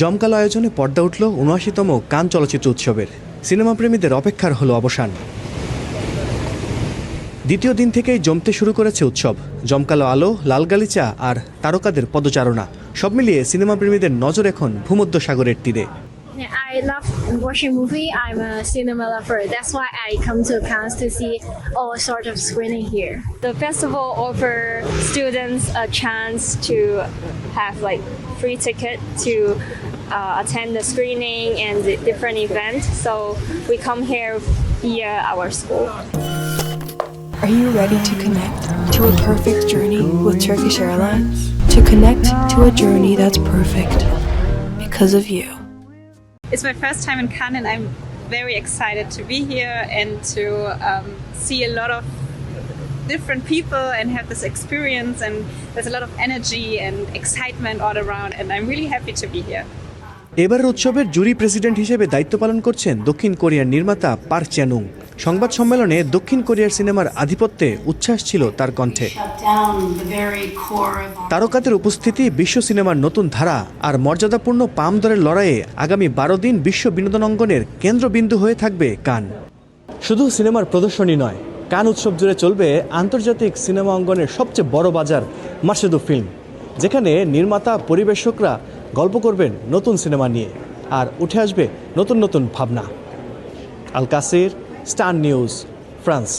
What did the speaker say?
জমকালো আয়োজনে পর্দা উঠল ৭৯তম কান চলচ্চিত্র উৎসবের। সিনেমা প্রেমীদের অপেক্ষার হলো অবসান। দ্বিতীয় দিন থেকেই জমতে শুরু করেছে উৎসব। জমকালো আলো, লাল গালিচা আর তারকাদের পদচারণা সব মিলিয়ে সিনেমা প্রেমীদের নজর এখন ভূমধ্যসাগরের তীরে। I love watching movie. I'm a cinema lover. That's why I come to Cannes to see all sort of screening here. The festival offers students a chance to have like free ticket to attend the screening and the different events. So we come here via our school. Are you ready to connect to a perfect journey with Turkish Airlines? To connect to a journey that's perfect because of you. It's my first time in Cannes and I'm very excited to be here and to see a lot of different people and have this experience, and there's a lot of energy and excitement all around and I'm really happy to be here. এবারের উৎসবের জুরি president হিসেবে দায়িত্ব পালন করছেন দক্ষিণ কোরিয়ার নির্মাতা park চ্যানুং। সংবাদ সম্মেলনে দক্ষিণ কোরিয়ার সিনেমার আধিপত্যে উচ্ছ্বাস ছিল তার কণ্ঠে। তারকাদের উপস্থিতি বিশ্ব সিনেমার নতুন ধারা আর মর্যাদাপূর্ণ পাম দরের লড়াইয়ে আগামী ১২ দিন বিশ্ব বিনোদন অঙ্গনের কেন্দ্রবিন্দু হয়ে থাকবে কান। শুধু সিনেমার প্রদর্শনী নয়, কান উৎসব জুড়ে চলবে আন্তর্জাতিক সিনেমা অঙ্গনের সবচেয়ে বড় বাজার মার্শেদু ফিল্ম, যেখানে নির্মাতা পরিবেশকরা গল্প করবেন নতুন সিনেমা নিয়ে আর উঠে আসবে নতুন নতুন ভাবনা। আল কাসির, স্টার নিউজ, ফ্রান্স।